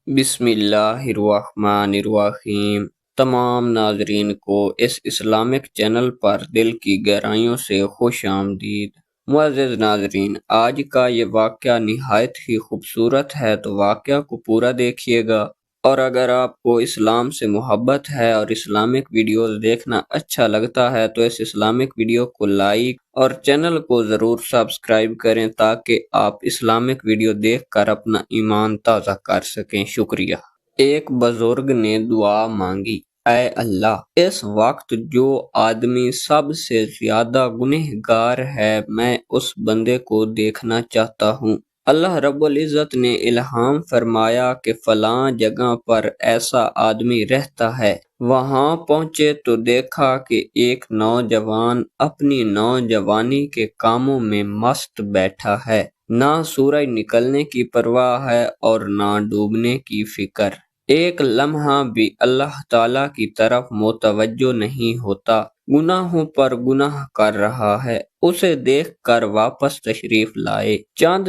بسم اللہ الرحمن الرحیم۔ تمام ناظرین کو اس اسلامک چینل پر دل کی گہرائیوں سے خوش آمدید۔ معزز ناظرین، آج کا یہ واقعہ نہایت ہی خوبصورت ہے، تو واقعہ کو پورا دیکھیے گا، اور اگر آپ کو اسلام سے محبت ہے اور اسلامک ویڈیوز دیکھنا اچھا لگتا ہے تو اس اسلامک ویڈیو کو لائک اور چینل کو ضرور سبسکرائب کریں تاکہ آپ اسلامک ویڈیو دیکھ کر اپنا ایمان تازہ کر سکیں۔ شکریہ۔ ایک بزرگ نے دعا مانگی، اے اللہ، اس وقت جو آدمی سب سے زیادہ گنہگار ہے، میں اس بندے کو دیکھنا چاہتا ہوں۔ اللہ رب العزت نے الہام فرمایا کہ فلاں جگہ پر ایسا آدمی رہتا ہے۔ وہاں پہنچے تو دیکھا کہ ایک نوجوان اپنی نوجوانی کے کاموں میں مست بیٹھا ہے، نہ سورج نکلنے کی پرواہ ہے اور نہ ڈوبنے کی فکر۔ ایک لمحہ بھی اللہ تعالیٰ کی طرف متوجہ نہیں ہوتا، گناہوں پر گناہ کر رہا ہے۔ اسے دیکھ کر واپس تشریف لائے۔ چند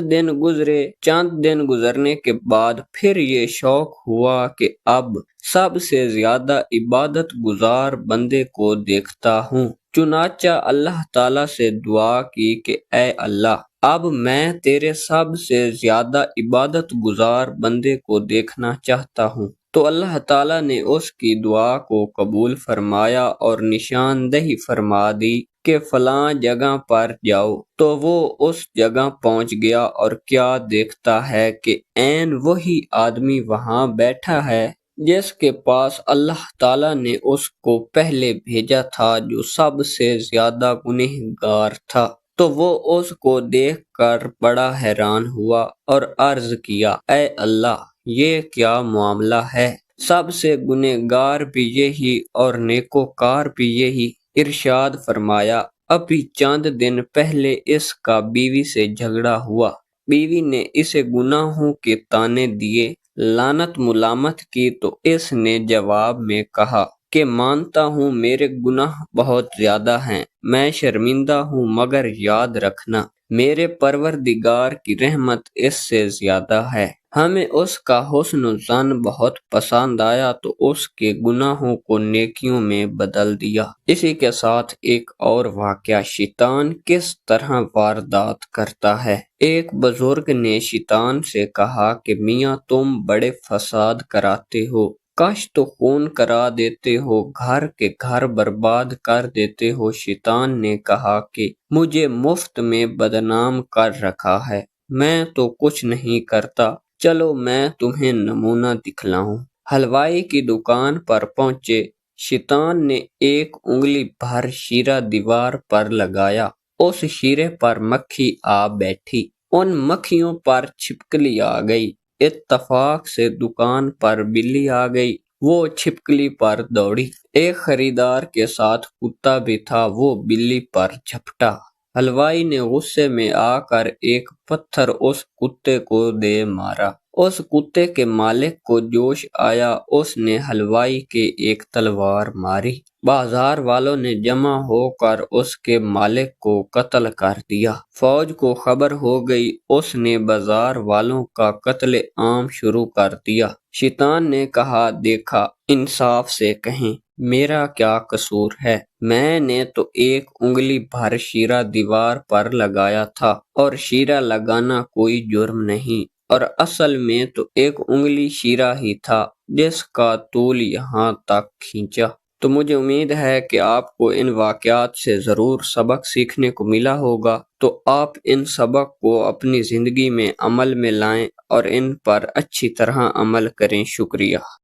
دن گزرنے کے بعد پھر یہ شوق ہوا کہ اب سب سے زیادہ عبادت گزار بندے کو دیکھتا ہوں۔ چنانچہ اللہ تعالیٰ سے دعا کی کہ اے اللہ، اب میں تیرے سب سے زیادہ عبادت گزار بندے کو دیکھنا چاہتا ہوں۔ تو اللہ تعالیٰ نے اس کی دعا کو قبول فرمایا اور نشاندہی فرما دی کہ فلاں جگہ پر جاؤ۔ تو وہ اس جگہ پہنچ گیا اور کیا دیکھتا ہے کہ عین وہی آدمی وہاں بیٹھا ہے جس کے پاس اللہ تعالیٰ نے اس کو پہلے بھیجا تھا، جو سب سے زیادہ گنہگار تھا۔ تو وہ اس کو دیکھ کر بڑا حیران ہوا اور عرض کیا، اے اللہ، یہ کیا معاملہ ہے؟ سب سے گنہگار بھی یہی اور نیکوکار بھی یہی۔ ارشاد فرمایا، ابھی چند دن پہلے اس کا بیوی سے جھگڑا ہوا۔ بیوی نے اسے گناہوں کے طعنے دیے، لعنت ملامت کی، تو اس نے جواب میں کہا کہ مانتا ہوں میرے گناہ بہت زیادہ ہیں، میں شرمندہ ہوں، مگر یاد رکھنا میرے پروردگار کی رحمت اس سے زیادہ ہے۔ ہمیں اس کا حسن و ظن بہت پسند آیا تو اس کے گناہوں کو نیکیوں میں بدل دیا۔ اسی کے ساتھ ایک اور واقعہ، شیطان کس طرح واردات کرتا ہے۔ ایک بزرگ نے شیطان سے کہا کہ میاں، تم بڑے فساد کراتے ہو، کاش تو خون کرا دیتے ہو، گھر کے گھر برباد کر دیتے ہو۔ شیطان نے کہا کہ مجھے مفت میں بدنام کر رکھا ہے، میں تو کچھ نہیں کرتا، چلو میں تمہیں نمونہ دکھلاؤں۔ حلوائی کی دکان پر پہنچے، شیطان نے ایک انگلی بھر شیرہ دیوار پر لگایا، اس شیرے پر مکھی آ بیٹھی، ان مکھیوں پر چھپکلی آ گئی۔ اتفاق سے دکان پر بلی آ گئی، وہ چھپکلی پر دوڑی۔ ایک خریدار کے ساتھ کتا بھی تھا، وہ بلی پر جھپٹا۔ حلوائی نے غصے میں آ کر ایک پتھر اس کتے کو دے مارا۔ اس کتے کے مالک کو جوش آیا، اس نے حلوائی کے ایک تلوار ماری۔ بازار والوں نے جمع ہو کر اس کے مالک کو قتل کر دیا۔ فوج کو خبر ہو گئی، اس نے بازار والوں کا قتل عام شروع کر دیا۔ شیطان نے کہا، دیکھا، انصاف سے کہیں، میرا کیا قصور ہے؟ میں نے تو ایک انگلی بھر شیرہ دیوار پر لگایا تھا، اور شیرہ لگانا کوئی جرم نہیں، اور اصل میں تو ایک انگلی شیرہ ہی تھا جس کا طول یہاں تک کھینچا۔ تو مجھے امید ہے کہ آپ کو ان واقعات سے ضرور سبق سیکھنے کو ملا ہوگا، تو آپ ان سبق کو اپنی زندگی میں عمل میں لائیں اور ان پر اچھی طرح عمل کریں۔ شکریہ۔